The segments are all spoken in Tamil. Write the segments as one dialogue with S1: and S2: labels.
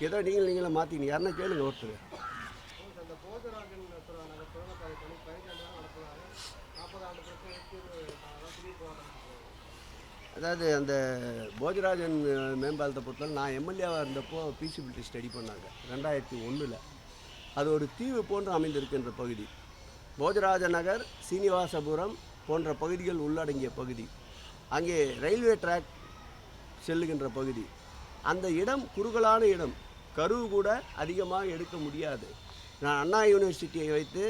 S1: ஏதோ நீங்களும் மாற்றிங்க யாருன்னா கேளுங்க ஒருத்தர். அதாவது அந்த போஜராஜன் மேம்பாலத்தை பொறுத்தவரை நான் எம்எல்ஏவாக இருந்தப்போ பீசிபிலிட்டி ஸ்டடி பண்ணாங்க 2001. அது ஒரு தீவு போன்று அமைந்திருக்கின்ற பகுதி. போஜராஜ நகர், சீனிவாசபுரம் போன்ற பகுதிகள் உள்ளடங்கிய பகுதி. அங்கே ரயில்வே ட்ராக் செல்லுகின்ற பகுதி. அந்த இடம் குறுகலான இடம், கருவு கூட அதிகமாக எடுக்க முடியாது. நான் அண்ணா யூனிவர்சிட்டியை வைத்து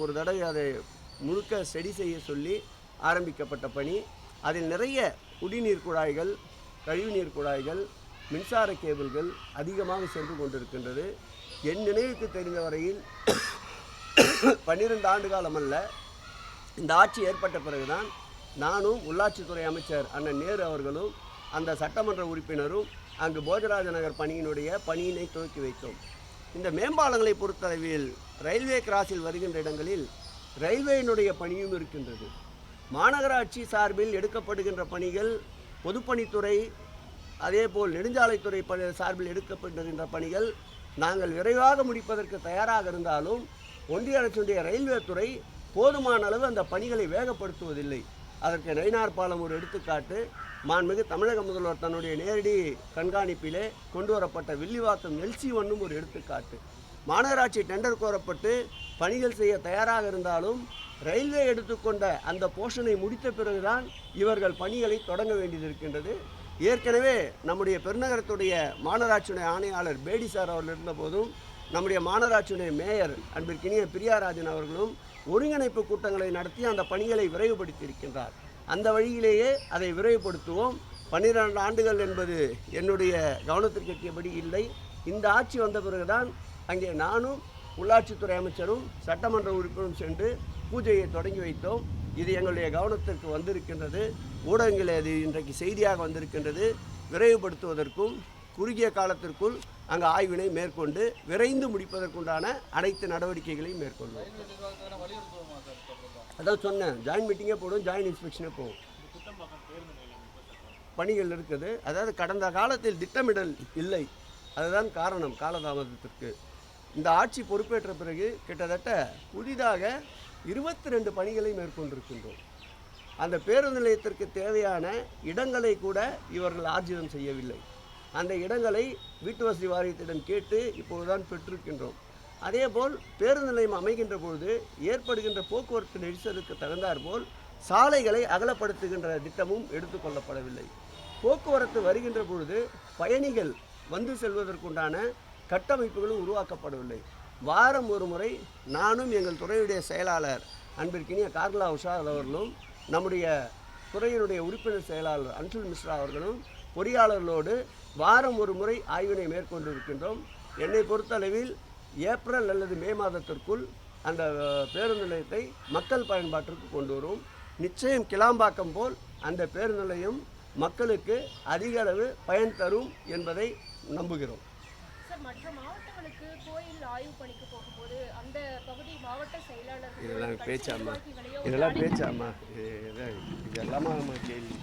S1: ஒரு தடவை அதை முழுக்க ஸ்டடி செய்ய சொல்லி ஆரம்பிக்கப்பட்ட பணி. அதில் நிறைய குடிநீர் குழாய்கள், கழிவுநீர் குழாய்கள், மின்சார கேபிள்கள் அதிகமாக சென்று கொண்டிருக்கின்றது. என் நினைவுக்கு தெரிந்த வரையில் 12 ஆண்டு காலம் அல்ல, இந்த ஆட்சி ஏற்பட்ட பிறகுதான் நானும் உள்ளாட்சித்துறை அமைச்சர் அண்ணன் நேரு அவர்களும் அந்த சட்டமன்ற உறுப்பினரும் அங்கு போஜராஜ நகர் பணியினை துவக்கி வைத்தோம். இந்த மேம்பாலங்களை பொறுத்தளவில் ரயில்வே கிராஸில் வருகின்ற இடங்களில் ரயில்வேயினுடைய பணியும் இருக்கின்றது. மாநகராட்சி சார்பில் எடுக்கப்படுகின்ற பணிகள், பொதுப்பணித்துறை அதேபோல் நெடுஞ்சாலைத்துறை சார்பில் எடுக்கப்படுகின்ற பணிகள் நாங்கள் விரைவாக முடிப்பதற்கு தயாராக இருந்தாலும் ஒன்றிய அரசுடைய ரயில்வே துறை போதுமான அளவு அந்த பணிகளை வேகப்படுத்துவதில்லை. அதற்கு நயினார் பாலம் ஒரு எடுத்துக்காட்டு. மாண்புமிகு தமிழக முதல்வர் தன்னுடைய நேரடி கண்காணிப்பிலே கொண்டு வரப்பட்ட வில்லிவாக்கம் LC1 ஒரு எடுத்துக்காட்டு. மாநகராட்சி டெண்டர் கோரப்பட்டு பணிகள் செய்ய தயாராக இருந்தாலும் ரயில்வே எடுத்துக்கொண்ட அந்த போர்ஷனை முடித்த பிறகுதான் இவர்கள் பணிகளை தொடங்க வேண்டியது இருக்கின்றது. ஏற்கனவே நம்முடைய பெருநகரத்துடைய மாநகராட்சியுடைய ஆணையாளர் பேடி சார் அவர்கள் இருந்தபோதும் நம்முடைய மாநகராட்சியுடைய மேயர் அன்பிற்கினிய பிரியாராஜன் அவர்களும் ஒருங்கிணைப்பு கூட்டங்களை நடத்தி அந்த பணிகளை விரைவுபடுத்தி இருக்கின்றார். அந்த வழியிலேயே அதை விரைவுபடுத்துவோம். 12 ஆண்டுகள் என்பது என்னுடைய கவனத்திற்கு எட்டியபடி இல்லை. இந்த ஆட்சி வந்த பிறகுதான் அங்கே நானும் உள்ளாட்சித்துறை அமைச்சரும் சட்டமன்ற உறுப்பினரும் சென்று பூஜையை தொடங்கி வைத்தோம். இது எங்களுடைய கவனத்திற்கு வந்திருக்கின்றது. ஊடகங்களில் அது இன்றைக்கு செய்தியாக வந்திருக்கின்றது. விரைவுபடுத்துவதற்கும் குறுகிய காலத்திற்குள் அங்கே ஆய்வினை மேற்கொண்டு விரைந்து முடிப்பதற்குண்டான அனைத்து நடவடிக்கைகளையும் மேற்கொள்வோம். அதான் சொன்னேன், ஜாயின் மீட்டிங்கே போடும், ஜாயின் இன்ஸ்பெக்ஷனே போகும். பணிகள் இருக்குது. அதாவது கடந்த காலத்தில் திட்டமிடல் இல்லை, அதுதான் காரணம் காலதாமதத்திற்கு. இந்த ஆட்சி பொறுப்பேற்ற பிறகு கிட்டத்தட்ட புதிதாக 22 பணிகளை மேற்கொண்டிருக்கின்றோம். அந்த பேருந்து நிலையத்திற்கு தேவையான இடங்களை கூட இவர்கள் ஆர்ஜிதம் செய்யவில்லை. அந்த இடங்களை வீட்டு வசதி வாரியத்திடம் கேட்டு இப்போதுதான் பெற்றிருக்கின்றோம். அதேபோல் பேருந்து நிலையம் அமைகின்ற பொழுது ஏற்படுகின்ற போக்குவரத்து நெரிசலுக்கு தகுந்தாற்போல் சாலைகளை அகலப்படுத்துகின்ற திட்டமும் எடுத்துக்கொள்ளப்படவில்லை. போக்குவரத்து வருகின்ற பொழுது பயணிகள் வந்து செல்வதற்குண்டான கட்டமைப்புகளும் உருவாக்கப்படவில்லை. வாரம் ஒரு முறை நானும் எங்கள் துறையுடைய செயலாளர் அன்பிற்கினிய கார்லா உஷார் அவர்களும் நம்முடைய துறையினுடைய உறுப்பினர் செயலாளர் அன்சுல் மிஸ்ரா அவர்களும் பொறியாளர்களோடு வாரம் ஒரு முறை ஆய்வினை மேற்கொண்டிருக்கின்றோம். என்னை பொறுத்தளவில் ஏப்ரல் அல்லது மே மாதத்திற்குள் அந்த பேருந்து நிலையத்தை மக்கள் பயன்பாட்டிற்கு கொண்டு வரும். நிச்சயம் கிளாம்பாக்கம் போல் அந்த பேருந்து நிலையம் மக்களுக்கு அதிக அளவு பயன் தரும் என்பதை நம்புகிறோம்.
S2: மற்ற மாவட்டங்களுக்கு கோயில் ஆய்வு பணிக்கு போகும்போது அந்த பகுதி மாவட்ட செயலாளர்
S1: இதெல்லாம் பேச்சாமா இதெல்லாமா கேள்வி.